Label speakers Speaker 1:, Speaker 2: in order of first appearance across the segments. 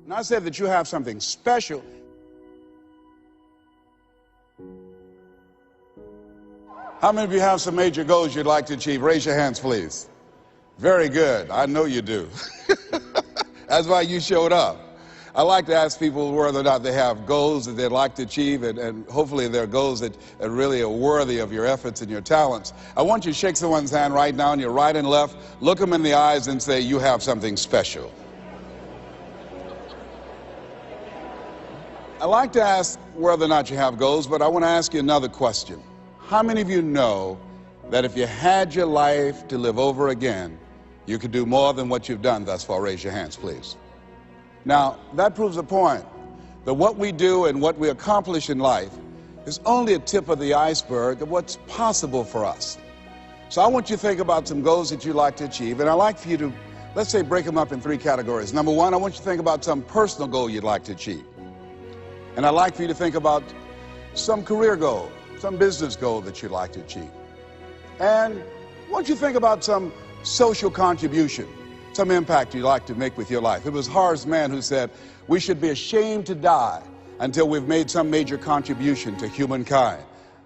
Speaker 1: And I said that you have something special. How many of you have some major goals you'd like to achieve? Raise your hands, please. Very good. I know you do. That's why you showed up. I like to ask people whether or not they have goals that they'd like to achieve, and hopefully they're goals that really are worthy of your efforts and your talents. I want you to shake someone's hand right now on your right and left, look them in the eyes and say, you have something special. I like to ask whether or not you have goals, but I want to ask you another question. How many of you know that if you had your life to live over again, you could do more than what you've done thus far? Raise your hands, please. Now, that proves a point, that what we do and what we accomplish in life is only a tip of the iceberg of what's possible for us. So I want you to think about some goals that you'd like to achieve, and I'd like for you to, let's say, break them up in 3 categories. Number 1, I want you to think about some personal goal you'd like to achieve. And I'd like for you to think about some career goal, some business goal that you'd like to achieve. And I want you to think about some social contribution, some impact you'd like to make with your life. It was Horace Mann who said, we should be ashamed to die until we've made some major contribution to humankind.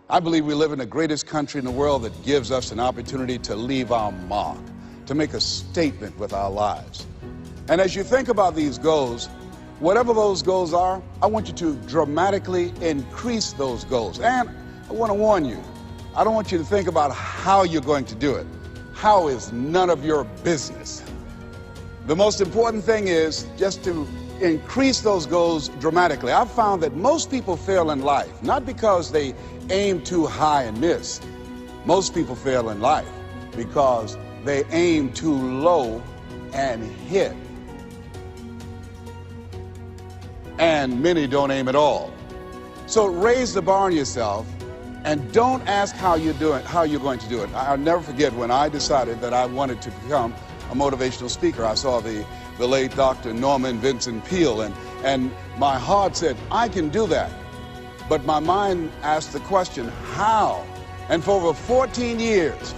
Speaker 1: I believe we live in the greatest country in the world that gives us an opportunity to leave our mark, to make a statement with our lives. And as you think about these goals, whatever those goals are, I want you to dramatically increase those goals. And I want to warn you, I don't want you to think about how you're going to do it. How is none of your business. The most important thing is just to increase those goals dramatically. I've found that most people fail in life, not because they aim too high and miss. Most people fail in life because they aim too low and hit. And many don't aim at all. So raise the bar on yourself and don't ask how you're going to do it. I'll never forget when I decided that I wanted to become a motivational speaker. I saw the late Dr. Norman Vincent Peale, and my heart said, I can do that. But my mind asked the question, how? And for over 14 years,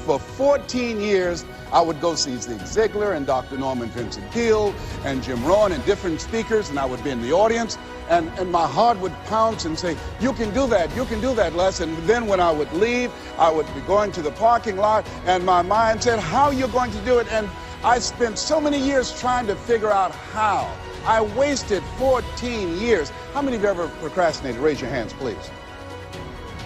Speaker 1: I would go see Zig Ziglar and Dr. Norman Vincent Peale and Jim Rohn and different speakers, and I would be in the audience, and my heart would pounce and say, you can do that, Les. And then when I would leave, I would be going to the parking lot, and my mind said, how are you going to do it? And I spent so many years trying to figure out how. I wasted 14 years. How many of you ever procrastinated? Raise your hands, please.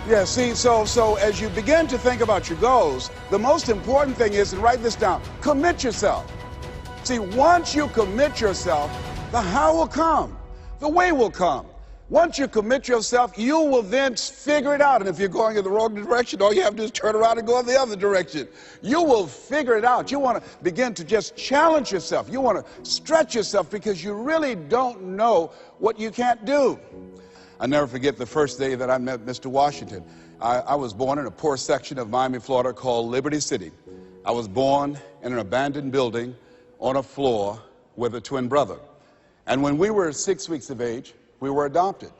Speaker 1: Yeah, see, so as you begin to think about your goals, the most important thing is, and write this down, commit yourself. See, once you commit yourself, the how will come, the way will come. Once you commit yourself, you will then figure it out. And if you're going in the wrong direction, all you have to do is turn around and go in the other direction. You will figure it out. You want to begin to just challenge yourself. You want to stretch yourself because you really don't know what you can't do. I'll never forget the first day that I met Mr. Washington. I was born in a poor section of Miami, Florida called Liberty City. I was born in an abandoned building on a floor with a twin brother. And when we were 6 weeks of age, we were adopted.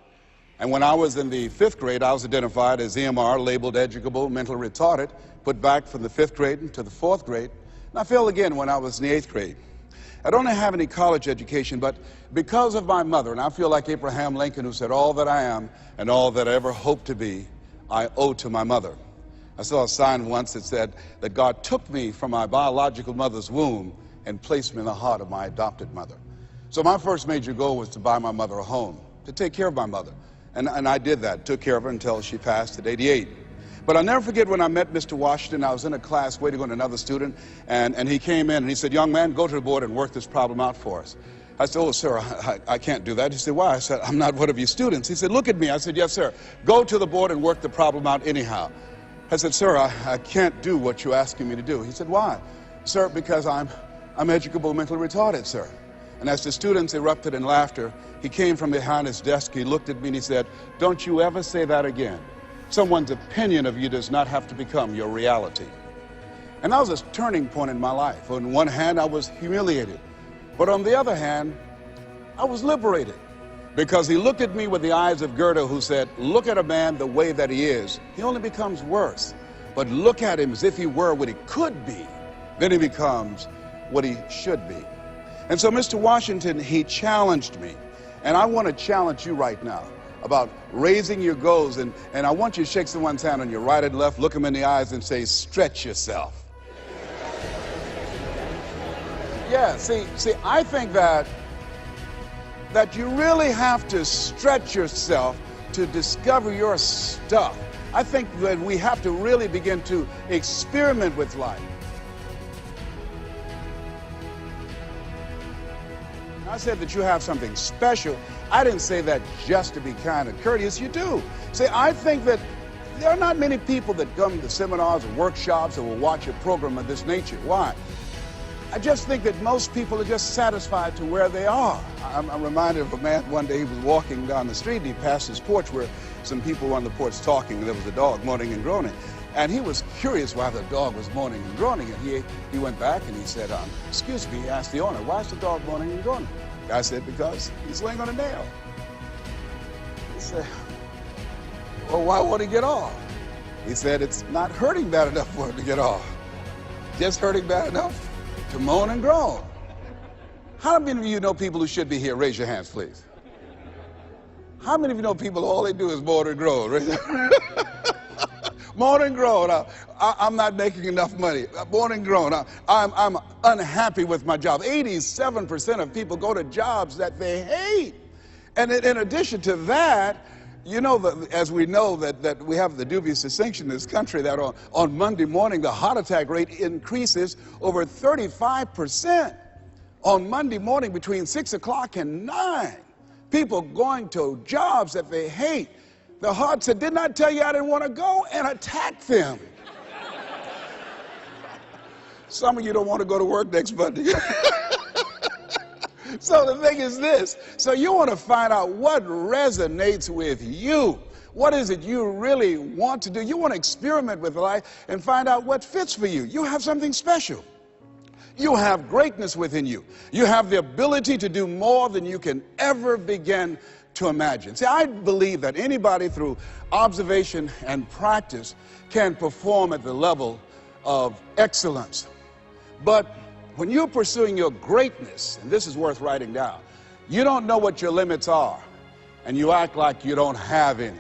Speaker 1: And when I was in the 5th grade, I was identified as EMR, labeled educable, mentally retarded, put back from the 5th grade into the 4th grade. And I failed again when I was in the 8th grade. I don't have any college education, but because of my mother, and I feel like Abraham Lincoln, who said, all that I am and all that I ever hope to be, I owe to my mother. I saw a sign once that said that God took me from my biological mother's womb and placed me in the heart of my adopted mother. So my first major goal was to buy my mother a home, to take care of my mother. And I did that, took care of her until she passed at 88. But I'll never forget when I met Mr. Washington. I was in a class waiting on another student, and he came in and he said, young man, go to the board and work this problem out for us. I said, oh, sir, I can't do that. He said, why? I said, I'm not one of your students. He said, look at me. I said, yes, sir. Go to the board and work the problem out anyhow. I said, sir, I can't do what you're asking me to do. He said, why? Sir, because I'm educable, mentally retarded, sir. And as the students erupted in laughter, he came from behind his desk, he looked at me and he said, don't you ever say that again. Someone's opinion of you does not have to become your reality. And that was a turning point in my life. On one hand, I was humiliated. But on the other hand, I was liberated. Because he looked at me with the eyes of Goethe, who said, look at a man the way that he is. He only becomes worse. But look at him as if he were what he could be. Then he becomes what he should be. And so Mr. Washington, he challenged me. And I want to challenge you right now about raising your goals. And I want you to shake someone's hand on your right and left, look them in the eyes and say, stretch yourself. Yeah, see, I think that you really have to stretch yourself to discover your stuff. I think that we have to really begin to experiment with life. I said that you have something special. I didn't say that just to be kind and courteous. You do. See, I think that there are not many people that come to seminars or workshops or will watch a program of this nature. Why? I just think that most people are just satisfied to where they are. I'm reminded of a man one day. He was walking down the street and he passed his porch where some people were on the porch talking, and there was a dog moaning and groaning. And he was curious why the dog was moaning and groaning. And he went back and he said, excuse me, he asked the owner, why is the dog moaning and groaning? The guy said, because he's laying on a nail. He said, well, why won't he get off? He said, it's not hurting bad enough for him to get off. Just hurting bad enough to moan and groan. How many of you know people who should be here? Raise your hands, please. How many of you know people all they do is moan and groan? Moan and groan. I'm not making enough money. Moan and groan. I'm unhappy with my job. 87% of people go to jobs that they hate. And in addition to that, you know, as we know that we have the dubious distinction in this country that on Monday morning the heart attack rate increases over 35%. On Monday morning between 6 o'clock and 9, people going to jobs that they hate. The heart said, didn't I tell you I didn't want to go? And attack them. Some of you don't want to go to work next Monday. So the thing is this. So you want to find out what resonates with you. What is it you really want to do? You want to experiment with life and find out what fits for you. You have something special. You have greatness within you. You have the ability to do more than you can ever begin to imagine. See, I believe that anybody through observation and practice can perform at the level of excellence. But when you're pursuing your greatness, and this is worth writing down, you don't know what your limits are, and you act like you don't have any.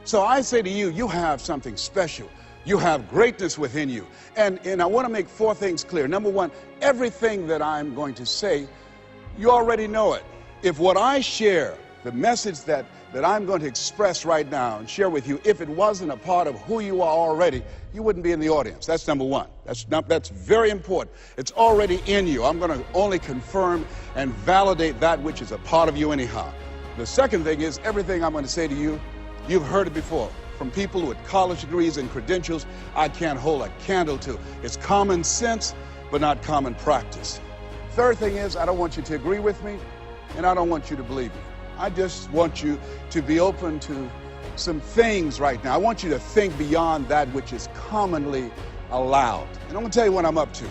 Speaker 1: So I say to you, you have something special. You have greatness within you. And I want to make 4 things clear. Number 1, everything that I'm going to say, you already know it. If what I share, the message that I'm going to express right now and share with you, if it wasn't a part of who you are already, you wouldn't be in the audience. That's number 1. That's very important. It's already in you. I'm going to only confirm and validate that which is a part of you anyhow. The second thing is, everything I'm going to say to you, you've heard it before. From people with college degrees and credentials, I can't hold a candle to. It's common sense, but not common practice. Third thing is, I don't want you to agree with me, and I don't want you to believe me. I just want you to be open to some things right now. I want you to think beyond that which is commonly allowed. And I'm going to tell you what I'm up to.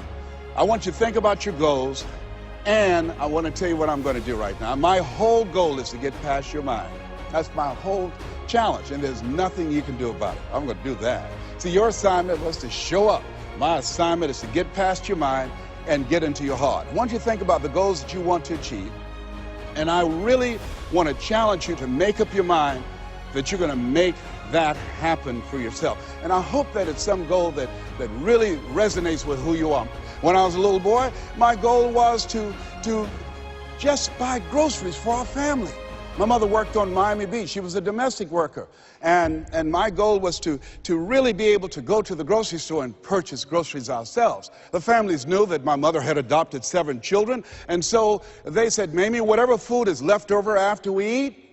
Speaker 1: I want you to think about your goals, and I want to tell you what I'm going to do right now. My whole goal is to get past your mind. That's my whole challenge, and there's nothing you can do about it. I'm going to do that. See, your assignment was to show up. My assignment is to get past your mind and get into your heart. I want you to think about the goals that you want to achieve, and I really want to challenge you to make up your mind that you're going to make that happen for yourself. And I hope that it's some goal that really resonates with who you are. When I was a little boy, my goal was to just buy groceries for our family. My mother worked on Miami Beach. She was a domestic worker. And my goal was to really be able to go to the grocery store and purchase groceries ourselves. The families knew that my mother had adopted 7 children. And so they said, Mamie, whatever food is left over after we eat,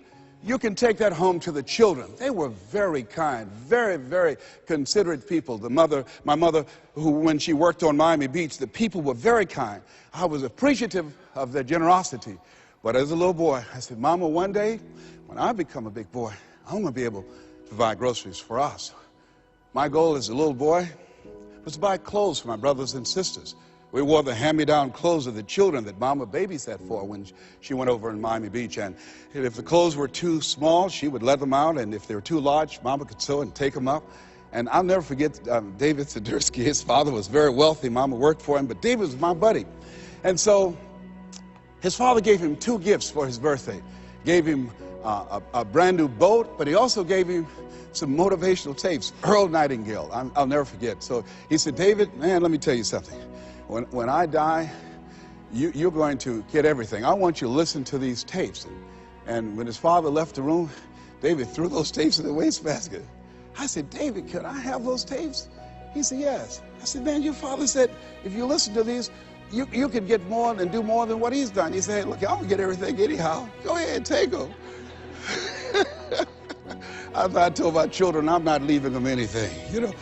Speaker 1: you can take that home to the children. They were very kind, very, very considerate people. My mother, who when she worked on Miami Beach, the people were very kind. I was appreciative of their generosity. But as a little boy, I said, Mama, one day, when I become a big boy, I'm going to be able to buy groceries for us. My goal as a little boy was to buy clothes for my brothers and sisters. We wore the hand-me-down clothes of the children that Mama babysat for when she went over in Miami Beach. And if the clothes were too small, she would let them out. And if they were too large, Mama could sew and take them up. And I'll never forget David Sidursky. His father was very wealthy. Mama worked for him, but David was my buddy. And so his father gave him 2 gifts for his birthday. gave him a brand new boat, but he also gave him some motivational tapes. Earl Nightingale, I'll never forget. So he said, David, man, let me tell you something. When I die, you're going to get everything. I want you to listen to these tapes. And when his father left the room, David threw those tapes in the wastebasket. I said, David, could I have those tapes? He said, yes. I said, man, your father said, if you listen to these, you can get more and do more than what he's done. He said, hey, look, I'm going to get everything anyhow. Go ahead, take them. I told my children, I'm not leaving them anything. You know,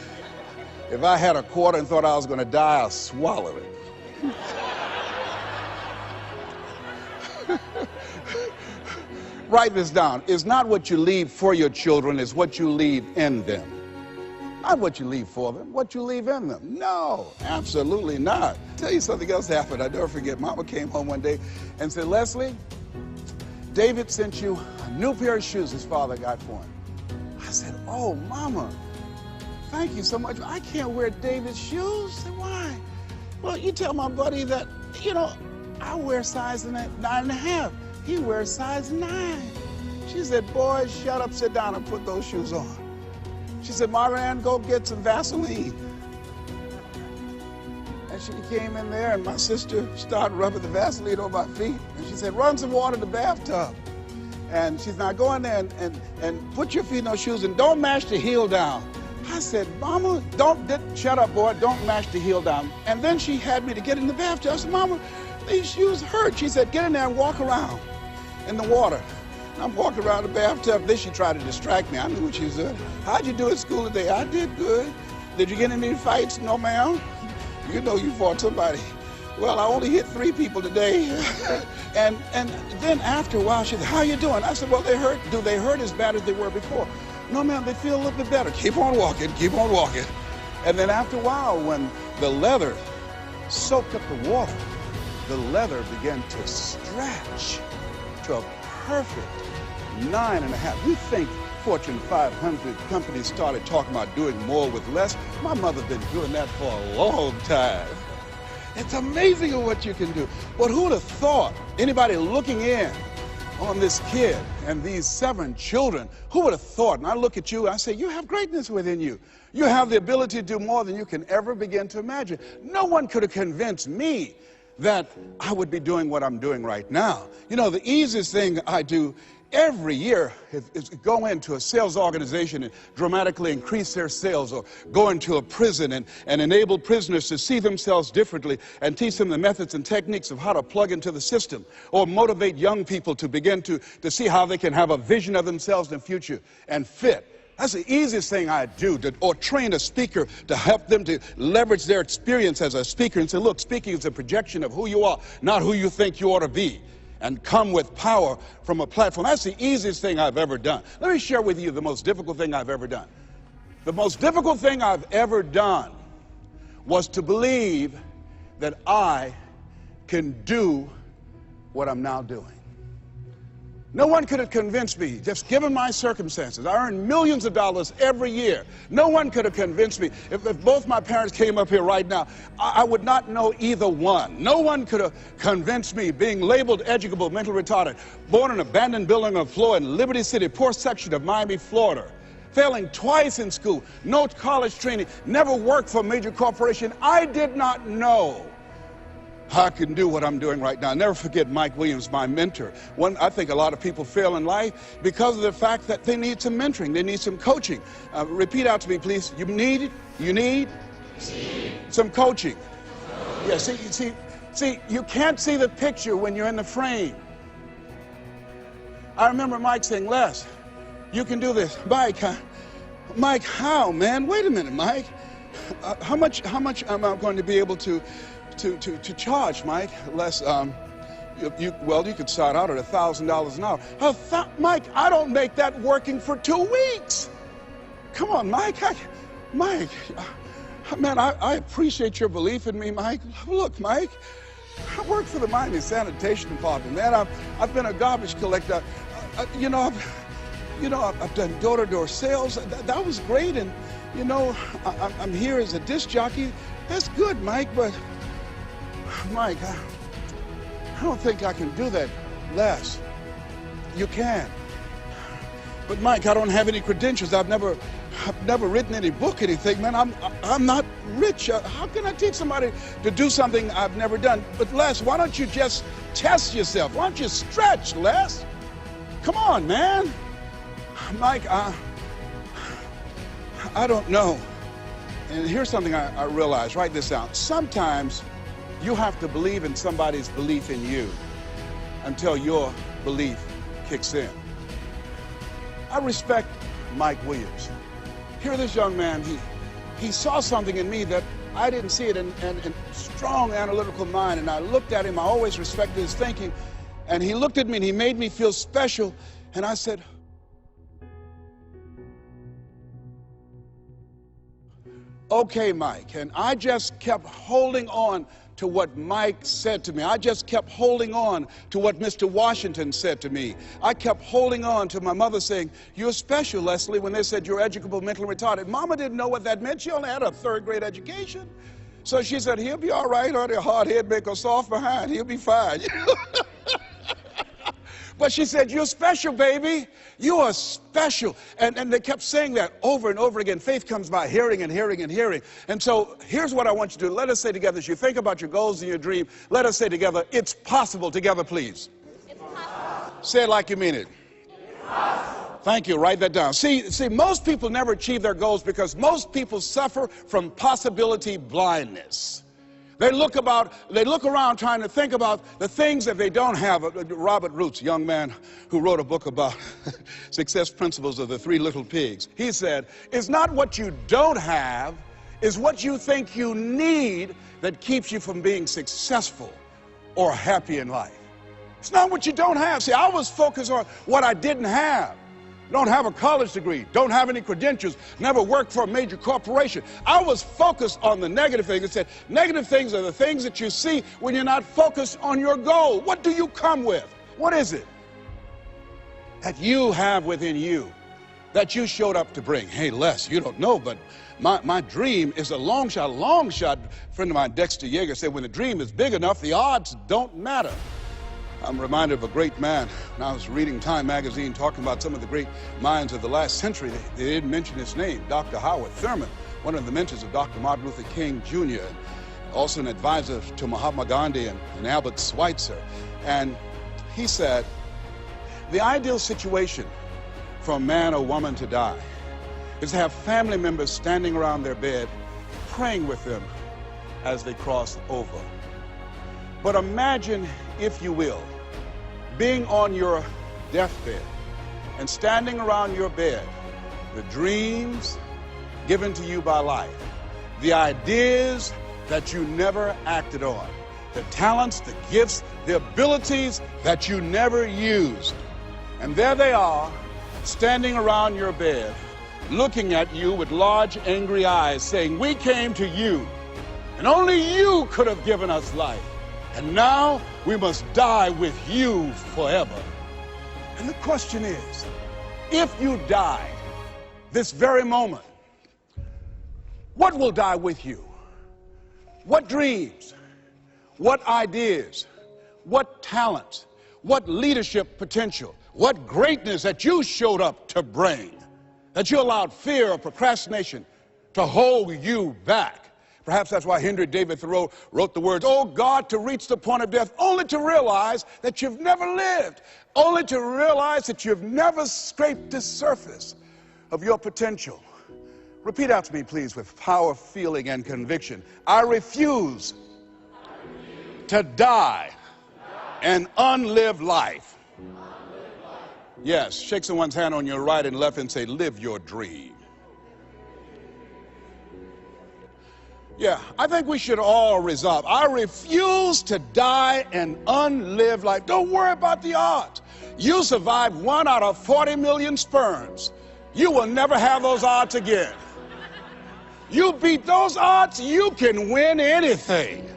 Speaker 1: if I had a quarter and thought I was going to die, I'll swallow it. Write this down. It's not what you leave for your children, it's what you leave in them. Not what you leave for them, what you leave in them. No, absolutely not. I'll tell you something else happened. I never forget. Mama came home one day and said, Leslie, David sent you a new pair of shoes his father got for him. I said, oh, Mama, thank you so much. I can't wear David's shoes. I said, why? Well, you tell my buddy that, you know, I wear size 9.5. He wears size 9. She said, boy, shut up, sit down, and put those shoes on. She said, Marianne, go get some Vaseline. And she came in there, and my sister started rubbing the Vaseline on my feet. And she said, run some water in the bathtub. And she's now go in there and put your feet in those shoes and don't mash the heel down. I said, Mama, shut up, boy, don't mash the heel down. And then she had me to get in the bathtub. I said, Mama, these shoes hurt. She said, get in there and walk around in the water. And I'm walking around the bathtub. Then she tried to distract me. I knew what she was doing. How'd you do at school today? I did good. Did you get in any fights? No, ma'am. You know you fought somebody. Well, I only hit 3 people today. and then after a while, she said, how you doing? I said, well, they hurt. Do they hurt as bad as they were before? No, ma'am, they feel a little bit better. Keep on walking, keep on walking. And then after a while, when the leather soaked up the water, the leather began to stretch to a perfect 9.5. You think Fortune 500 companies started talking about doing more with less? My mother's been doing that for a long time. It's amazing what you can do. But who would have thought, anybody looking in on this kid and these 7 children, who would have thought? And I look at you and I say, you have greatness within you. You have the ability to do more than you can ever begin to imagine. No one could have convinced me that I would be doing what I'm doing right now. You know, the easiest thing I do every year is go into a sales organization and dramatically increase their sales, or go into a prison and enable prisoners to see themselves differently and teach them the methods and techniques of how to plug into the system, or motivate young people to begin to see how they can have a vision of themselves in the future and fit. That's the easiest thing I do, or train a speaker to help them to leverage their experience as a speaker and say, look, speaking is a projection of who you are, not who you think you ought to be, and come with power from a platform. That's the easiest thing I've ever done. Let me share with you the most difficult thing I've ever done. The most difficult thing I've ever done was to believe that I can do what I'm now doing. No one could have convinced me, just given my circumstances. I earn millions of dollars every year. No one could have convinced me. If both my parents came up here right now, I would not know either one. No one could have convinced me, being labeled educable, mentally retarded, born in an abandoned building on the floor in Liberty City, poor section of Miami, Florida, failing twice in school, no college training, never worked for a major corporation. I did not know I can do what I'm doing right now. I'll never forget Mike Williams, my mentor. I think a lot of people fail in life because of the fact that they need some mentoring, they need some coaching. Repeat out to me, please. You need some coaching. Yeah, see, you can't see the picture when you're in the frame. I remember Mike saying, Les, you can do this. Mike, how, man? Wait a minute, Mike. How much am I going to be able to charge, Mike? Les, you could start out at $1,000 an hour. Mike, I don't make that working for 2 weeks. Come on, Mike. Mike, man, I appreciate your belief in me, Mike. Look, Mike, I work for the Miami Sanitation Department, man. I've been a garbage collector. I've done door-to-door sales. That was great, and I'm here as a disc jockey. That's good, Mike, but Mike, I don't think I can do that, Les. You can. But Mike, I don't have any credentials. I've never written any book, anything, man. I'm not rich. How can I teach somebody to do something I've never done? But Les, why don't you just test yourself? Why don't you stretch, Les? Come on, man. Mike, I don't know. And here's something I realized. Write this down. Sometimes you have to believe in somebody's belief in you until your belief kicks in. I respect Mike Williams. Here, this young man, he saw something in me that I didn't see it, and strong analytical mind, and I looked at him. I always respected his thinking, and he looked at me and he made me feel special, and I said, okay, Mike. And I just kept holding on to what Mike said to me. I just kept holding on to what Mr. Washington said to me. I kept holding on to my mother saying, you're special, Leslie, when they said you're educable, mentally retarded. Mama didn't know what that meant. She only had a third-grade education. So she said, he'll be all right, honey. A hard head make a soft behind. He'll be fine. But she said, you're special, baby. You are special. And they kept saying that over and over again. Faith comes by hearing and hearing and hearing. And so here's what I want you to do. Let us say together, as you think about your goals and your dream, let us say together, it's possible. Together, please. It's possible. Say it like you mean it. It's possible. Thank you. Write that down. See, most people never achieve their goals because most people suffer from possibility blindness. They look around trying to think about the things that they don't have. Robert Roots, young man who wrote a book about success principles of the three little pigs. He said, it's not what you don't have, it's what you think you need that keeps you from being successful or happy in life. It's not what you don't have. See, I was focused on what I didn't have. Don't have a college degree, don't have any credentials, never worked for a major corporation. I was focused on the negative things and said, negative things are the things that you see when you're not focused on your goal. What do you come with? What is it that you have within you that you showed up to bring? Hey, Les, you don't know, but my dream is a long shot. A friend of mine, Dexter Yeager, said when the dream is big enough, the odds don't matter. I'm reminded of a great man. When I was reading Time magazine talking about some of the great minds of the last century, they didn't mention his name, Dr. Howard Thurman, one of the mentors of Dr. Martin Luther King Jr., and also an advisor to Mahatma Gandhi and Albert Schweitzer. And he said, the ideal situation for a man or woman to die is to have family members standing around their bed praying with them as they cross over. But imagine, if you will, being on your deathbed and standing around your bed, the dreams given to you by life, the ideas that you never acted on, the talents, the gifts, the abilities that you never used. And there they are, standing around your bed, looking at you with large, angry eyes, saying, we came to you, and only you could have given us life. And now we must die with you forever. And the question is, if you died this very moment, what will die with you? What dreams? What ideas? What talents? What leadership potential? What greatness that you showed up to bring? That you allowed fear or procrastination to hold you back? Perhaps that's why Henry David Thoreau wrote the words, oh God, to reach the point of death, only to realize that you've never lived, only to realize that you've never scraped the surface of your potential. Repeat after me, please, with power, feeling, and conviction. I refuse to die an unlived life. Yes, shake someone's hand on your right and left and say, live your dream. Yeah, I think we should all resolve. I refuse to die an unlived life. Don't worry about the odds. You survived 1 out of 40 million sperms. You will never have those odds again. You beat those odds, you can win anything.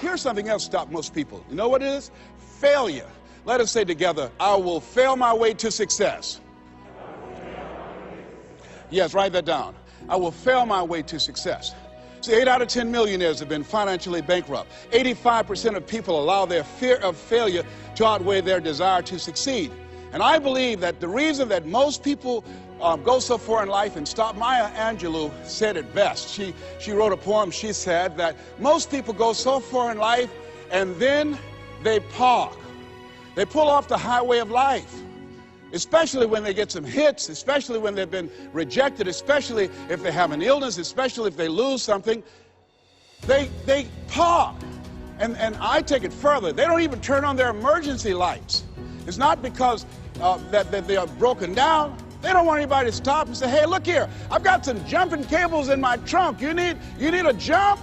Speaker 1: Here's something else stops most people. You know what it is? Failure. Let us say together, I will fail my way to success. Yes, write that down. I will fail my way to success. See, 8 out of 10 millionaires have been financially bankrupt. 85% of people allow their fear of failure to outweigh their desire to succeed. And I believe that the reason that most people go so far in life, and stop, Maya Angelou said it best. She wrote a poem. She said that most people go so far in life and then they park. They pull off the highway of life, especially when they get some hits, especially when they've been rejected, especially if they have an illness, especially if they lose something. They park. And I take it further. They don't even turn on their emergency lights. It's not because that they are broken down. They don't want anybody to stop and say, hey, look here, I've got some jumping cables in my trunk. You need a jump?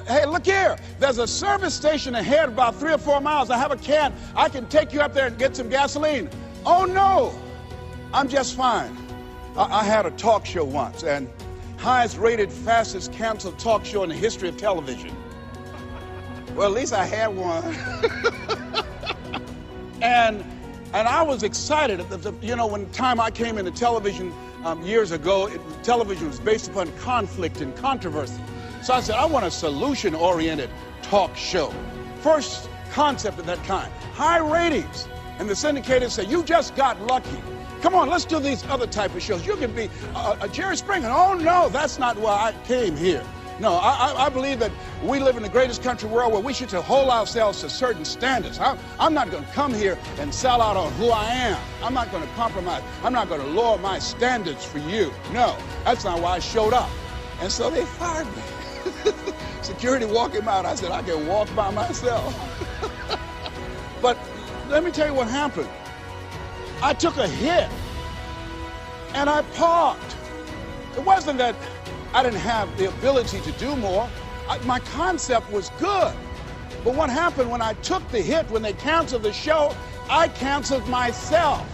Speaker 1: Hey, look here, there's a service station ahead about 3 or 4 miles. I have a can. I can take you up there and get some gasoline. Oh, no, I'm just fine. I had a talk show once, and highest rated, fastest canceled talk show in the history of television. Well, at least I had one. And I was excited. You know, when the time I came into television years ago, television was based upon conflict and controversy. So I said, I want a solution-oriented talk show. First concept of that kind. High ratings. And the syndicators said, you just got lucky. Come on, let's do these other type of shows. You can be a Jerry Springer. Oh, no, that's not why I came here. No, I believe that we live in the greatest country in the world where we should hold ourselves to certain standards. I'm not going to come here and sell out on who I am. I'm not going to compromise. I'm not going to lower my standards for you. No, that's not why I showed up. And so they fired me. Security walked him out. I said, I can walk by myself. But let me tell you what happened. I took a hit and I parked. It wasn't that I didn't have the ability to do more. My concept was good. But what happened when I took the hit, when they canceled the show, I canceled myself.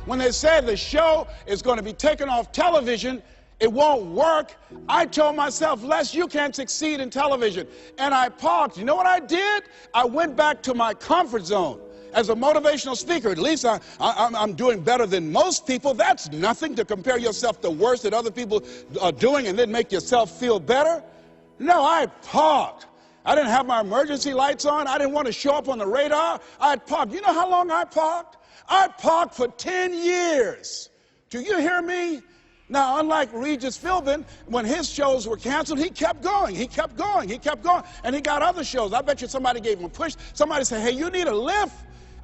Speaker 1: When they said the show is going to be taken off television, it won't work, I told myself, Les, you can't succeed in television. And I parked. You know what I did? I went back to my comfort zone. As a motivational speaker, at least I'm doing better than most people. That's nothing to compare yourself to worse that other people are doing and then make yourself feel better. No, I parked. I didn't have my emergency lights on. I didn't want to show up on the radar. I parked. You know how long I parked? I parked for 10 years. Do you hear me? Now, unlike Regis Philbin, when his shows were canceled, he kept going, he kept going, he kept going, and he got other shows. I bet you somebody gave him a push. Somebody said, hey, you need a lift?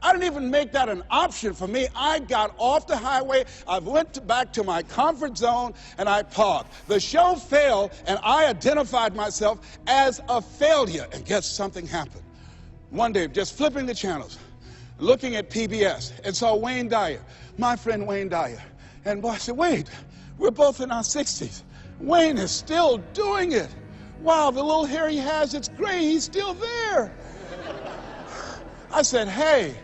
Speaker 1: I didn't even make that an option for me. I got off the highway, I went back to my comfort zone, and I parked. The show failed, and I identified myself as a failure. And guess something happened. One day, just flipping the channels, looking at PBS, and saw Wayne Dyer, my friend Wayne Dyer. And boy, I said, wait, we're both in our 60s. Wayne is still doing it. Wow, the little hair he has, it's gray, he's still there. I said, hey,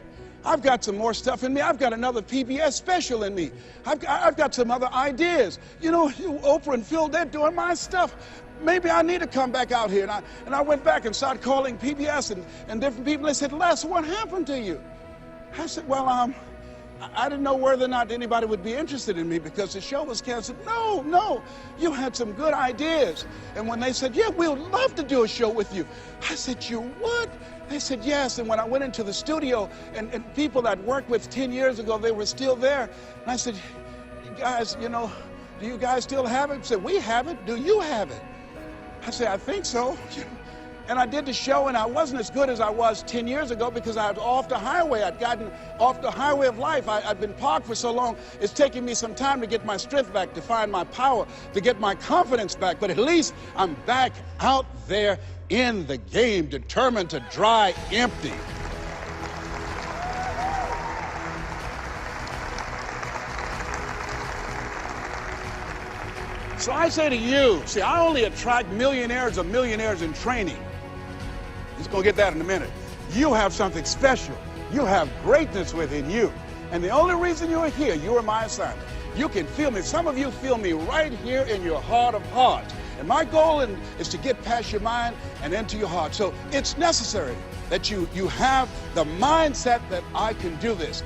Speaker 1: I've got some more stuff in me. I've got another PBS special in me. I've got some other ideas. You know, Oprah and Phil, they're doing my stuff. Maybe I need to come back out here. And I went back and started calling PBS and different people. They said, Les, what happened to you? I said, well, I didn't know whether or not anybody would be interested in me because the show was canceled. No, you had some good ideas. And when they said, yeah, we would love to do a show with you, I said, you would? They said, yes. And when I went into the studio, and people that worked with 10 years ago, they were still there. And I said, you guys, you know, do you guys still have it? They said, we have it. Do you have it? I said, I think so. And I did the show, and I wasn't as good as I was 10 years ago because I was off the highway. I'd gotten off the highway of life. I'd been parked for so long, it's taking me some time to get my strength back, to find my power, to get my confidence back. But at least I'm back out there in the game, determined to dry empty. So I say to you, see, I only attract millionaires or millionaires in training. Just gonna get that in a minute. You have something special. You have greatness within you. And the only reason you are here, you are my assignment. You can feel me. Some of you feel me right here in your heart of hearts. And my goal is to get past your mind and into your heart. So it's necessary that you have the mindset that I can do this.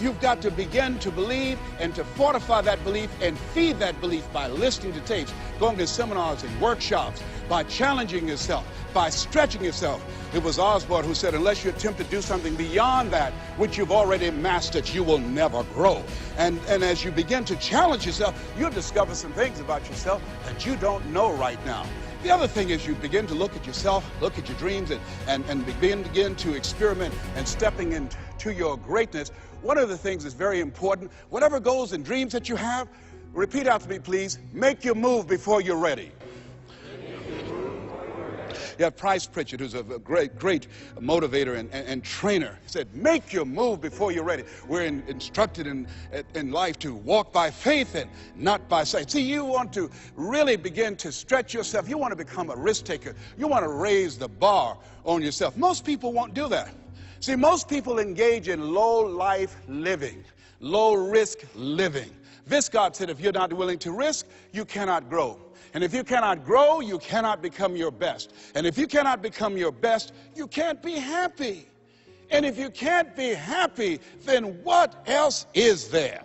Speaker 1: You've got to begin to believe and to fortify that belief and feed that belief by listening to tapes, going to seminars and workshops, by challenging yourself, by stretching yourself. It was Osborne who said, unless you attempt to do something beyond that which you've already mastered, you will never grow. And as you begin to challenge yourself, you'll discover some things about yourself that you don't know right now. The other thing is you begin to look at yourself, look at your dreams, and begin to experiment and stepping into your greatness. One of the things that's very important, whatever goals and dreams that you have, repeat after me, please. Make your move before you're ready. You have Price Pritchett, who's a great motivator and trainer. He said, make your move before you're ready. We're instructed in life to walk by faith and not by sight. See, you want to really begin to stretch yourself. You want to become a risk taker. You want to raise the bar on yourself. Most people won't do that. See, most people engage in low-life living, low-risk living. Viscott said, if you're not willing to risk, you cannot grow. And if you cannot grow, you cannot become your best. And if you cannot become your best, you can't be happy. And if you can't be happy, then what else is there?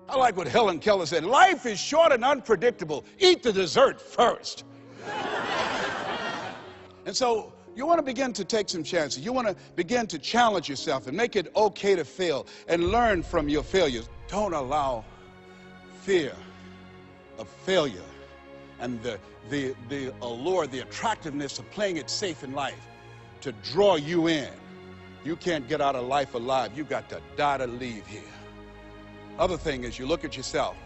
Speaker 1: I like what Helen Keller said. Life is short and unpredictable. Eat the dessert first. And so you want to begin to take some chances. You want to begin to challenge yourself and make it okay to fail and learn from your failures. Don't allow fear of failure and the allure, the attractiveness of playing it safe in life to draw you in. You can't get out of life alive. You got to die to leave here. Other thing is you look at yourself,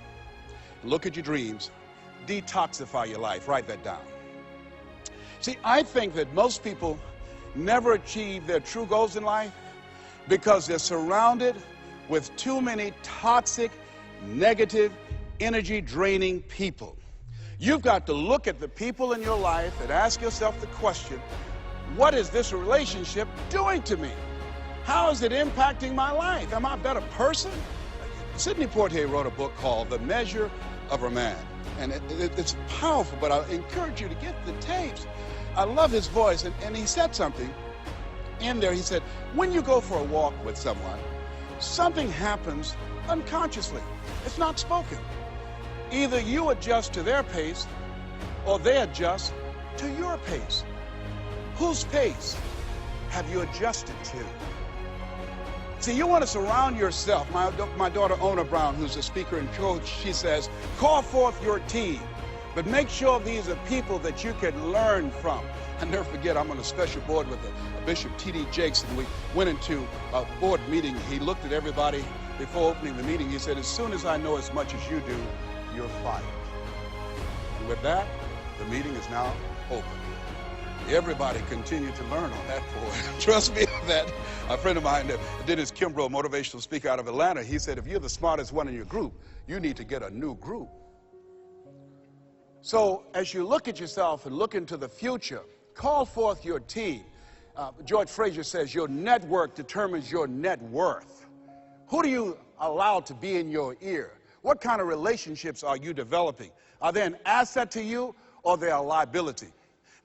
Speaker 1: look at your dreams, detoxify your life. Write that down. See, I think that most people never achieve their true goals in life because they're surrounded with too many toxic, negative, energy-draining people. You've got to look at the people in your life and ask yourself the question, what is this relationship doing to me? How is it impacting my life? Am I a better person? Sidney Poitier wrote a book called The Measure of a Man. And it's powerful, but I encourage you to get the tapes. I love his voice, and he said something in there. He said, when you go for a walk with someone, something happens unconsciously. It's not spoken. Either you adjust to their pace, or they adjust to your pace. Whose pace have you adjusted to? See, you want to surround yourself. My daughter, Ona Brown, who's a speaker and coach, she says, call forth your team, but make sure these are people that you can learn from. I'll never forget, I'm on a special board with Bishop T.D. Jakes, and we went into a board meeting. He looked at everybody before opening the meeting. He said, as soon as I know as much as you do, you're fired. And with that, the meeting is now open. Everybody continued to learn on that board. Trust me on that. A friend of mine, Dennis Kimbrough, motivational speaker out of Atlanta, he said, if you're the smartest one in your group, you need to get a new group. So as you look at yourself and look into the future, call forth your team. George Fraser says your network determines your net worth. Who do you allow to be in your ear? What kind of relationships are you developing? Are they an asset to you, or they are a liability?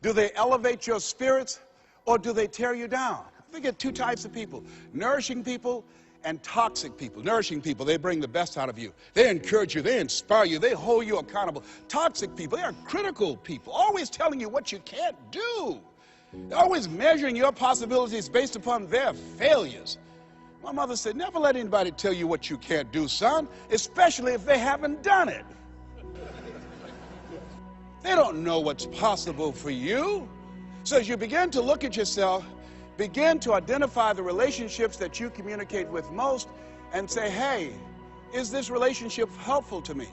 Speaker 1: Do they elevate your spirits, or do they tear you down? I think of two types of people: nourishing people and toxic people. Nourishing people, they bring the best out of you. They encourage you, they inspire you, they hold you accountable. Toxic people, they are critical people, always telling you what you can't do. They're always measuring your possibilities based upon their failures. My mother said, never let anybody tell you what you can't do, son, especially if they haven't done it. They don't know what's possible for you. So as you begin to look at yourself, begin to identify the relationships that you communicate with most and say, hey, is this relationship helpful to me?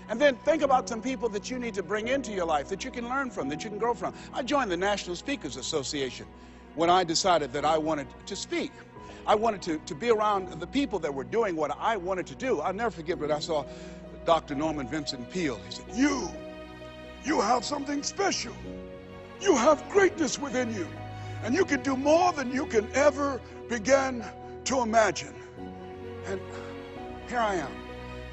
Speaker 1: And then think about some people that you need to bring into your life that you can learn from, that you can grow from. I joined the National Speakers Association when I decided that I wanted to speak. I wanted to be around the people that were doing what I wanted to do. I'll never forget when I saw Dr. Norman Vincent Peale. He said, you have something special. You have greatness within you. And you can do more than you can ever begin to imagine. And here I am.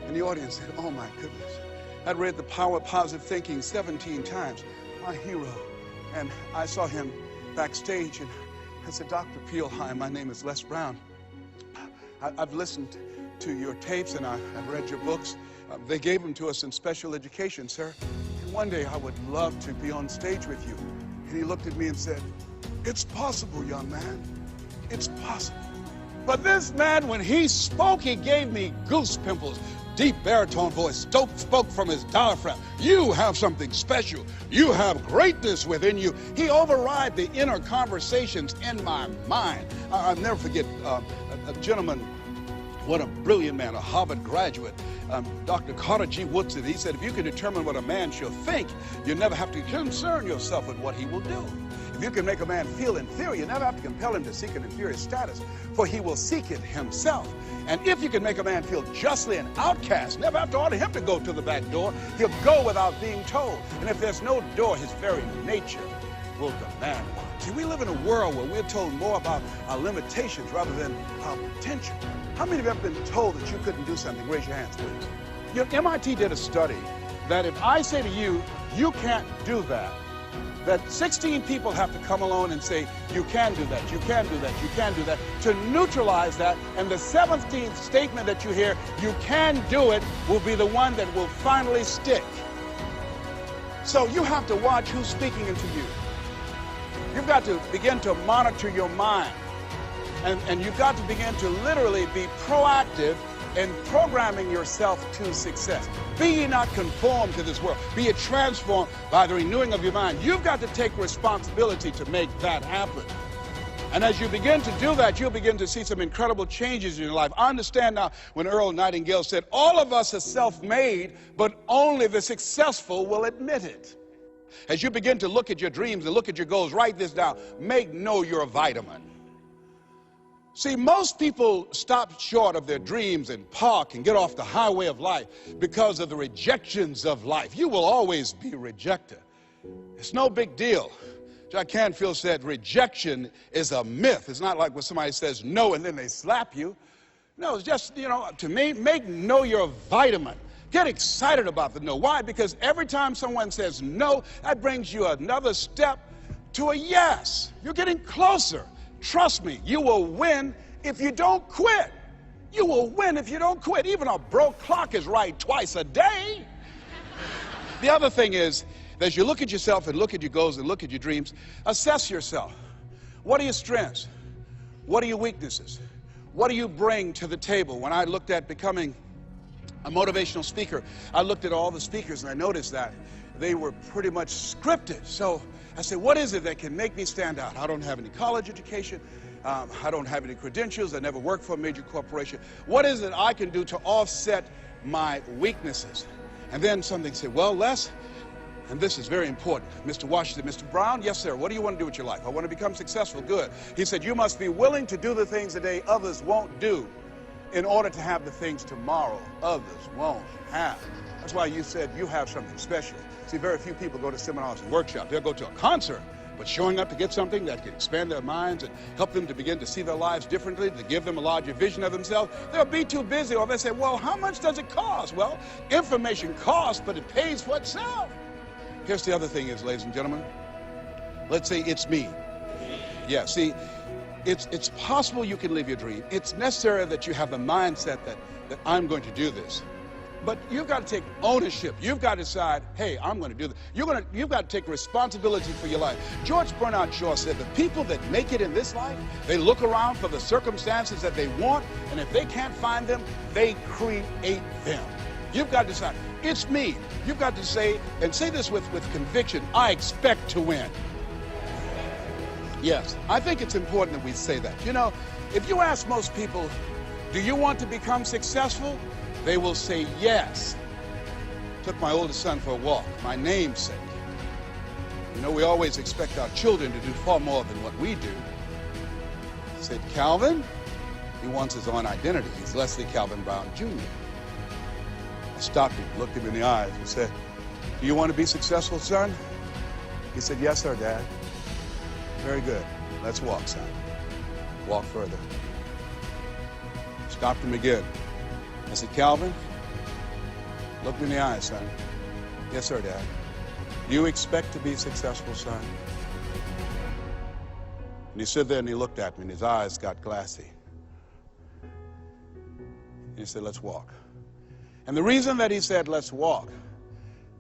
Speaker 1: And the audience said, oh my goodness. I'd read The Power of Positive Thinking 17 times. My hero. And I saw him backstage, and I said, Dr. Peale, hi, my name is Les Brown. I've listened to your tapes and I've read your books, They gave them to us in special education, sir. And one day I would love to be on stage with you. And he looked at me and said, "It's possible, young man. It's possible." But this man, when he spoke, he gave me goose pimples. Deep baritone voice, spoke from his diaphragm. You have something special. You have greatness within you. He override the inner conversations in my mind. I'll never forget a gentleman, what a brilliant man, a Harvard graduate, Dr. Carter G. Woodson. He said, if you can determine what a man shall think, you never have to concern yourself with what he will do. If you can make a man feel inferior, you never have to compel him to seek an inferior status, for he will seek it himself. And if you can make a man feel justly an outcast, never have to order him to go to the back door. He'll go without being told. And if there's no door, his very nature will demand one. See, we live in a world where we're told more about our limitations rather than our potential. How many of you have ever been told that you couldn't do something? Raise your hands, please. You know, MIT did a study that if I say to you, you can't do that, that 16 people have to come along and say, you can do that, you can do that, you can do that, to neutralize that, and the 17th statement that you hear, you can do it, will be the one that will finally stick. So you have to watch who's speaking into you. You've got to begin to monitor your mind, and you've got to begin to literally be proactive in programming yourself to success. Be ye not conformed to this world. Be ye transformed by the renewing of your mind. You've got to take responsibility to make that happen. And as you begin to do that, you'll begin to see some incredible changes in your life. I understand now when Earl Nightingale said, all of us are self-made, but only the successful will admit it. As you begin to look at your dreams and look at your goals, write this down. Make know you're a vitamin. See, most people stop short of their dreams and park and get off the highway of life because of the rejections of life. You will always be rejected. It's no big deal. Jack Canfield said rejection is a myth. It's not like when somebody says no and then they slap you. No, it's just, you know, to me, make know you're a vitamin. Get excited about the no. Why? Because every time someone says no, that brings you another step to a yes. You're getting closer. Trust me, you will win if you don't quit. You will win if you don't quit. Even a broke clock is right twice a day. The other thing is, as you look at yourself and look at your goals and look at your dreams, assess yourself. What are your strengths? What are your weaknesses? What do you bring to the table? When I looked at becoming a motivational speaker, I looked at all the speakers and I noticed that they were pretty much scripted. So I said, what is it that can make me stand out? I don't have any college education. I don't have any credentials. I never worked for a major corporation. What is it I can do to offset my weaknesses? And then something said, well, Les, and this is very important, Mr. Washington, Mr. Brown, yes, sir, what do you want to do with your life? I want to become successful. Good. He said, you must be willing to do the things today others won't do in order to have the things tomorrow others won't have. That's why you said you have something special. See, very few people go to seminars and workshops. They'll go to a concert, but showing up to get something that can expand their minds and help them to begin to see their lives differently, to give them a larger vision of themselves, they'll be too busy. Or they say, well, how much does it cost? Well, information costs, but it pays for itself. Here's the other thing is, ladies and gentlemen, let's say it's me. Yeah, see, it's possible you can live your dream. It's necessary that you have the mindset that I'm going to do this. But you've got to take ownership. You've got to decide, hey, I'm going to do this. You've got to take responsibility for your life. George Bernard Shaw said the people that make it in this life, they look around for the circumstances that they want, and if they can't find them, they create them. You've got to decide, it's me. You've got to say, and say this with conviction, I expect to win. Yes, I think it's important that we say that. You know, if you ask most people, do you want to become successful? They will say yes. Took my oldest son for a walk, my namesake. You know, we always expect our children to do far more than what we do. I said, Calvin, he wants his own identity. He's Leslie Calvin Brown, Jr. I stopped him, looked him in the eyes and said, do you want to be successful, son? He said, yes, sir, Dad. Very good. Let's walk, son. Walk further. Stopped him again. I said, Calvin, look me in the eyes, son. Yes, sir, Dad. Do you expect to be successful, son? And he stood there and he looked at me and his eyes got glassy. And he said, let's walk. And the reason that he said, let's walk,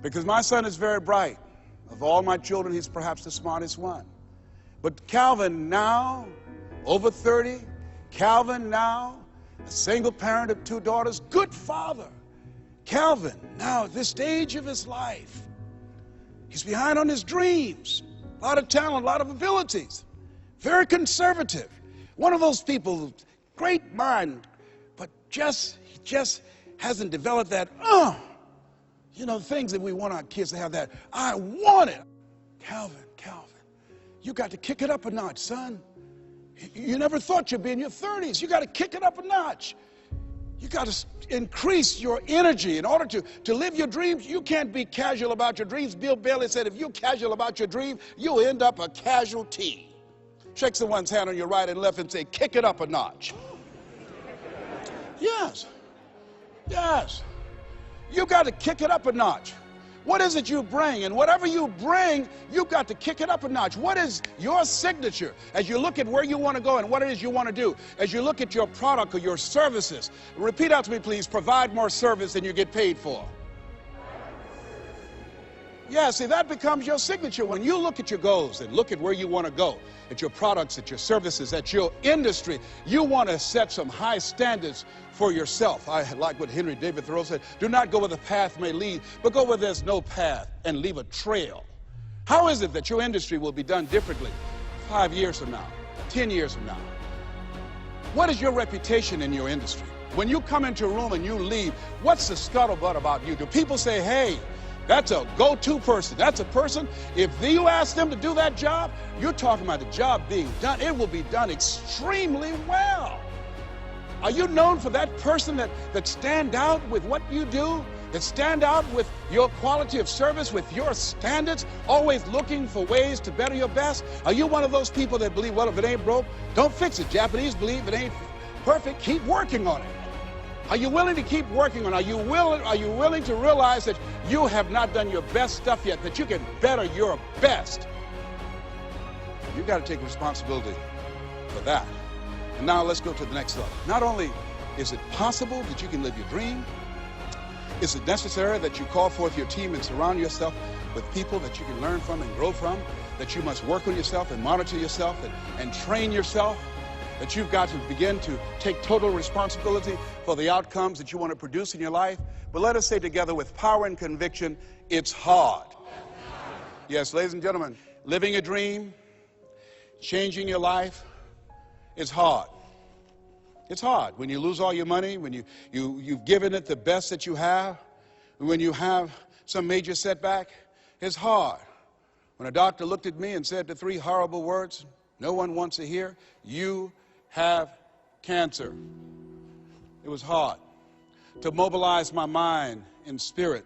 Speaker 1: because my son is very bright. Of all my children, he's perhaps the smartest one. But Calvin now, over 30, Calvin now, a single parent of 2 daughters, good father. Calvin now at this stage of his life, he's behind on his dreams. A lot of talent, a lot of abilities. Very conservative. One of those people, great mind, but he just hasn't developed that, things that we want our kids to have, that I want it. Calvin, you got to kick it up a notch, son. You never thought you'd be in your 30s. You got to kick it up a notch. You got to increase your energy in order to live your dreams. You can't be casual about your dreams. Bill Bailey said, if you're casual about your dream, you'll end up a casualty. Shake someone's hand on your right and left and say, kick it up a notch. Yes. You got to kick it up a notch. What is it you bring? And whatever you bring, you've got to kick it up a notch. What is your signature as you look at where you want to go and what it is you want to do? As you look at your product or your services, repeat out to me, please. Provide more service than you get paid for. Yeah, see, that becomes your signature. When you look at your goals and look at where you want to go, at your products, at your services, at your industry, you want to set some high standards for yourself. I like what Henry David Thoreau said, do not go where the path may lead, but go where there's no path and leave a trail. How is it that your industry will be done differently 5 years from now, 10 years from now? What is your reputation in your industry? When you come into a room and you leave, what's the scuttlebutt about you? Do people say, hey, that's a go-to person. That's a person, if you ask them to do that job, you're talking about the job being done. It will be done extremely well. Are you known for that person that stand out with what you do, that stand out with your quality of service, with your standards, always looking for ways to better your best? Are you one of those people that believe, well, if it ain't broke, don't fix it? Japanese believe it ain't perfect, keep working on it. Are you willing to keep working on it? Are you willing to realize that you have not done your best stuff yet, that you can better your best? You've got to take responsibility for that. And now let's go to the next level. Not only is it possible that you can live your dream, is it necessary that you call forth your team and surround yourself with people that you can learn from and grow from, that you must work on yourself and monitor yourself and train yourself, that you've got to begin to take total responsibility for the outcomes that you want to produce in your life. But let us say together with power and conviction, it's hard. Yes, ladies and gentlemen, living a dream, changing your life, it's hard. It's hard when you lose all your money, when you've given it the best that you have, when you have some major setback, it's hard. When a doctor looked at me and said the 3 horrible words no one wants to hear, you have cancer. It was hard to mobilize my mind and spirit,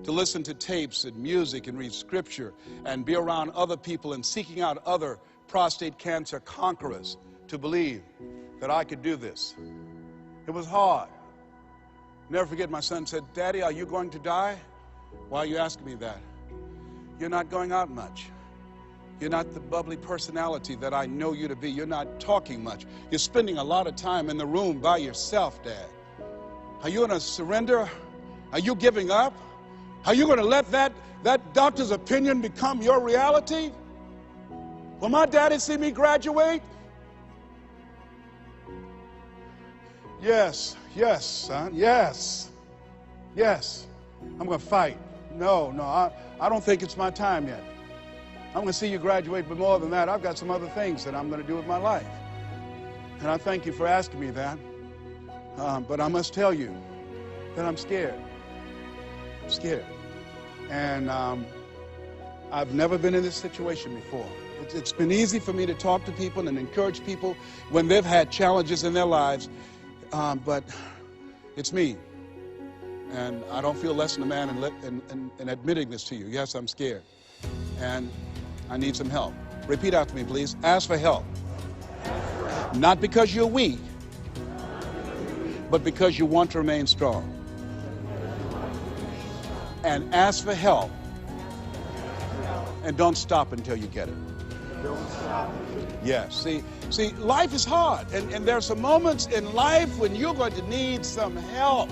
Speaker 1: to listen to tapes and music and read scripture and be around other people and seeking out other prostate cancer conquerors to believe that I could do this. It was hard. Never forget, my son said, Daddy, are you going to die? Why are you asking me that? You're not going out much. You're not the bubbly personality that I know you to be. You're not talking much. You're spending a lot of time in the room by yourself, Dad. Are you going to surrender? Are you giving up? Are you going to let that doctor's opinion become your reality? Will my daddy see me graduate? Yes, son, yes. I'm going to fight. No, I don't think it's my time yet. I'm going to see you graduate, but more than that, I've got some other things that I'm going to do with my life. And I thank you for asking me that. But I must tell you that I'm scared. I'm scared. And I've never been in this situation before. It's been easy for me to talk to people and encourage people when they've had challenges in their lives. But it's me. And I don't feel less than a man in admitting this to you. Yes, I'm scared. And I need some help. Repeat after me, please. Ask for help. Not because you're weak, but because you want to remain strong. And ask for help. And don't stop until you get it. Yes, see, life is hard. And there are some moments in life when you're going to need some help.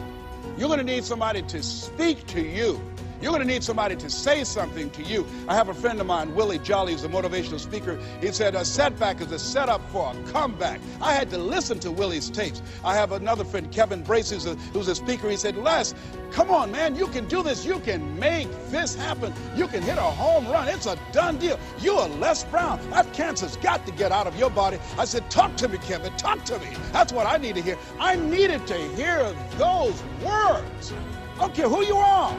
Speaker 1: You're going to need somebody to speak to you. You're going to need somebody to say something to you. I have a friend of mine, Willie Jolly, who's a motivational speaker. He said, a setback is a setup for a comeback. I had to listen to Willie's tapes. I have another friend, Kevin Brace, who's a speaker. He said, Les, come on, man, you can do this. You can make this happen. You can hit a home run. It's a done deal. You are Les Brown. That cancer's got to get out of your body. I said, talk to me, Kevin, talk to me. That's what I need to hear. I needed to hear those words. I don't care who you are.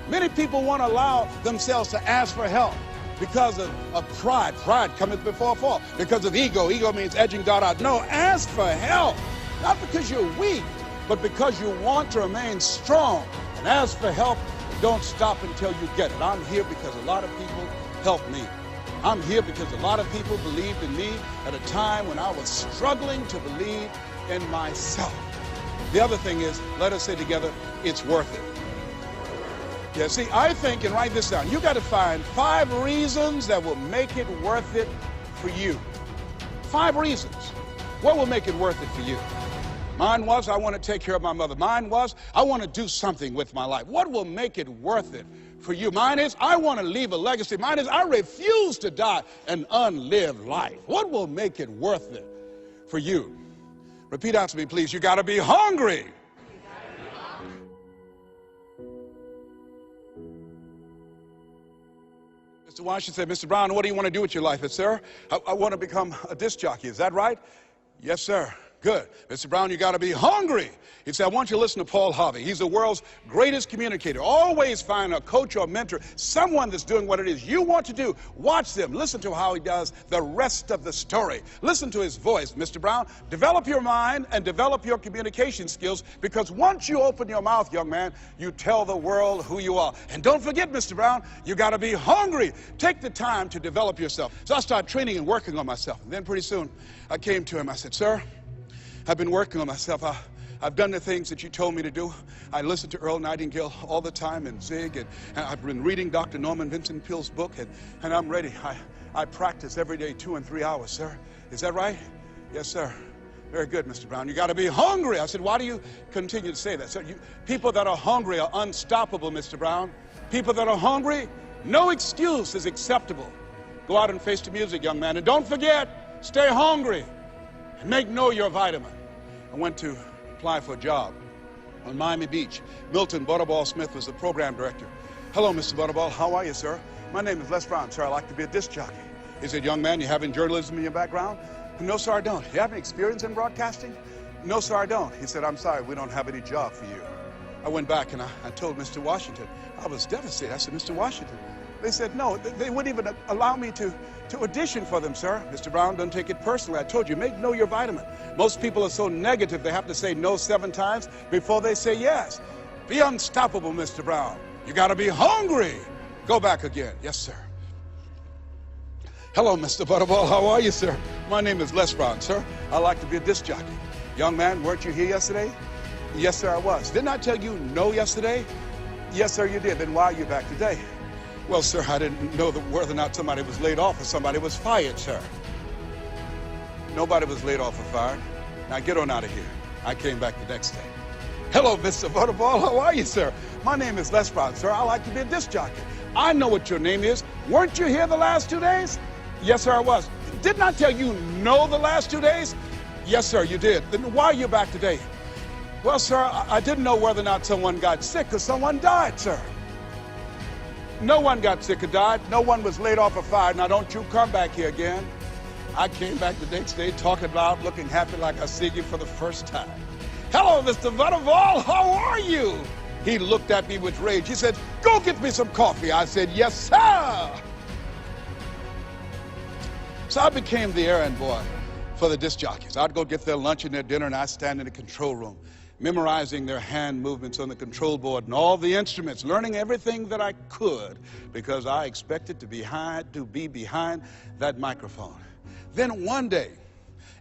Speaker 1: Many people won't allow themselves to ask for help because of pride. Pride cometh before a fall. Because of ego. Ego means edging God out. No, ask for help. Not because you're weak, but because you want to remain strong. And ask for help. Don't stop until you get it. I'm here because a lot of people helped me. I'm here because a lot of people believed in me at a time when I was struggling to believe in myself. The other thing is, let us say together, it's worth it. Yeah, see, I think, and write this down, you got to find 5 reasons that will make it worth it for you. 5 reasons. What will make it worth it for you? Mine was, I want to take care of my mother. Mine was, I want to do something with my life. What will make it worth it for you? Mine is, I want to leave a legacy. Mine is, I refuse to die an unlived life. What will make it worth it for you? Repeat after me, please. You got to be hungry. Mr. Washington said, Mr. Brown, what do you want to do with your life? I said, sir, I want to become a disc jockey. Is that right? Yes, sir. Good. Mr. Brown, you got to be hungry. He said, I want you to listen to Paul Harvey. He's the world's greatest communicator. Always find a coach or mentor, someone that's doing what it is you want to do. Watch them. Listen to how he does the rest of the story. Listen to his voice, Mr. Brown. Develop your mind and develop your communication skills, because once you open your mouth, young man, you tell the world who you are. And don't forget, Mr. Brown, you got to be hungry. Take the time to develop yourself. So I started training and working on myself. And then pretty soon I came to him. I said, sir, I've been working on myself. I've done the things that you told me to do. I listen to Earl Nightingale all the time and Zig, and I've been reading Dr. Norman Vincent Peale's book, and I'm ready. I practice every day 2 and 3 hours, sir. Is that right? Yes, sir. Very good, Mr. Brown. You got to be hungry. I said, why do you continue to say that? Sir, people that are hungry are unstoppable, Mr. Brown. People that are hungry, no excuse is acceptable. Go out and face the music, young man. And don't forget, stay hungry and make Know Your Vitamin. I went to apply for a job on Miami Beach. Milton Butterball Smith was the program director. Hello, Mr. Butterball. How are you, sir? My name is Les Brown, sir. I like to be a disc jockey. He said, young man, you have any journalism in your background? No, sir, I don't. You have any experience in broadcasting? No, sir, I don't. He said, I'm sorry, we don't have any job for you. I went back and I told Mr. Washington. I was devastated. I said, Mr. Washington. They said, no, they wouldn't even allow me to audition for them, sir. Mr. Brown, don't take it personally. I told you, Know Your Vitamin. Most people are so negative, they have to say no 7 times before they say yes. Be unstoppable, Mr. Brown. You got to be hungry. Go back again. Yes, sir. Hello, Mr. Butterball. How are you, sir? My name is Les Brown, sir. I like to be a disc jockey. Young man, weren't you here yesterday? Yes, sir, I was. Didn't I tell you no yesterday? Yes, sir, you did. Then why are you back today? Well, sir, I didn't know whether or not somebody was laid off or somebody was fired, sir. Nobody was laid off or fired. Now get on out of here. I came back the next day. Hello, Mr. Butterball. How are you, sir? My name is Les Brown, sir. I like to be a disc jockey. I know what your name is. Weren't you here the last 2 days? Yes, sir, I was. Didn't I tell you no the last 2 days? Yes, sir, you did. Then why are you back today? Well, sir, I didn't know whether or not someone got sick or someone died, sir. No one got sick or died. No one was laid off or fired. Now, don't you come back here again. I came back the next day talking loud, looking happy like I see you for the first time. Hello, Mr. Butterball. How are you? He looked at me with rage. He said, go get me some coffee. I said, yes, sir. So I became the errand boy for the disc jockeys. I'd go get their lunch and their dinner, and I'd stand in the control room, memorizing their hand movements on the control board and all the instruments, learning everything that I could because I expected to be behind that microphone. Then one day,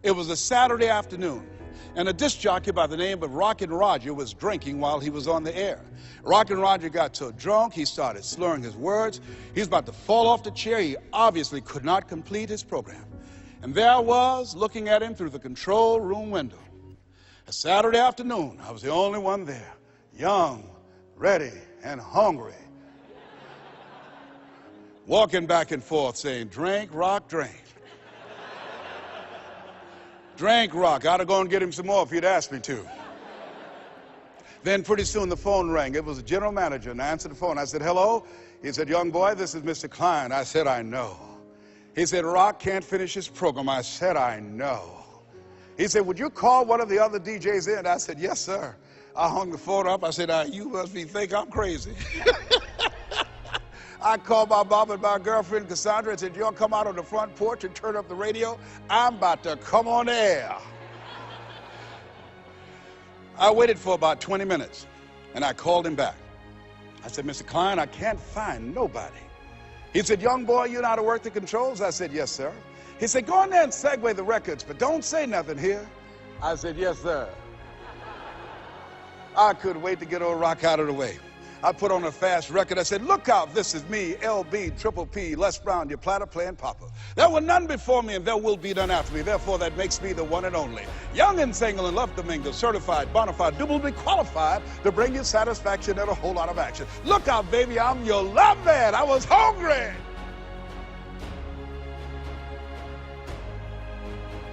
Speaker 1: it was a Saturday afternoon, and a disc jockey by the name of Rockin' Roger was drinking while he was on the air. Rockin' Roger got so drunk, he started slurring his words. He was about to fall off the chair. He obviously could not complete his program. And there I was, looking at him through the control room window. A Saturday afternoon, I was the only one there. young, ready, and hungry. Walking back and forth saying, drink, rock, drink. Drink, rock. I'd have gone and get him some more if he'd asked me to. Then pretty soon the phone rang. It was the general manager, and I answered the phone. I said, hello? He said, young boy, this is Mr. Klein. I said, I know. He said, Rock can't finish his program. I said, I know. He said, would you call one of the other DJs in? I said, yes, sir. I hung the phone up. I said, you must think I'm crazy. I called my mom and my girlfriend, Cassandra, and said, y'all come out on the front porch and turn up the radio. I'm about to come on air. I waited for about 20 minutes, and I called him back. I said, Mr. Klein, I can't find nobody. He said, young boy, you know how to work the controls? I said, yes, sir. He said, go in there and segue the records, but don't say nothing here. I said, yes, sir. I couldn't wait to get old Rock out of the way. I put on a fast record. I said, look out, this is me, LB, Triple P, Les Brown, your platter playing Papa. There were none before me and there will be none after me. Therefore, that makes me the one and only. Young and single and love to mingle, certified, bona fide, doubly qualified to bring you satisfaction and a whole lot of action. Look out, baby, I'm your love man. I was hungry.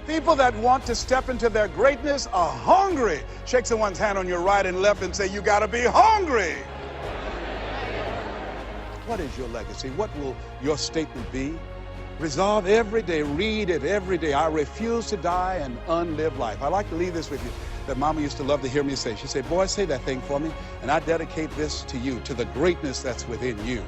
Speaker 1: People that want to step into their greatness are hungry. Shake someone's hand on your right and left and say, you gotta be hungry. What is your legacy? What will your statement be? Resolve every day, read it every day. I refuse to die an unlived life. I like to leave this with you that Mama used to love to hear me say. She'd say, boy, say that thing for me, and I dedicate this to you, to the greatness that's within you,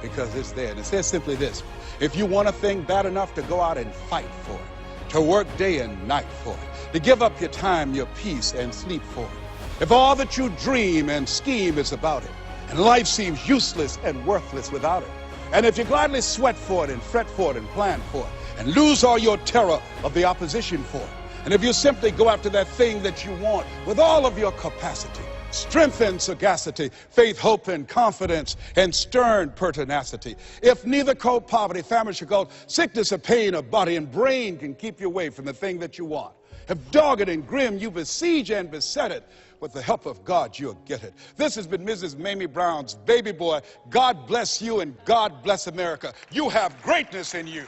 Speaker 1: because it's there. And it says simply this: if you want a thing bad enough to go out and fight for it, to work day and night for it, to give up your time, your peace, and sleep for it, if all that you dream and scheme is about it, and life seems useless and worthless without it, and if you gladly sweat for it and fret for it and plan for it, and lose all your terror of the opposition for it, and if you simply go after that thing that you want with all of your capacity, strength and sagacity, faith, hope, and confidence, and stern pertinacity, if neither cold poverty, famine, shall sickness or pain of body and brain can keep you away from the thing that you want, if dogged and grim you besiege and beset it, with the help of God, you'll get it. This has been Mrs. Mamie Brown's Baby Boy. God bless you and God bless America. You have greatness in you.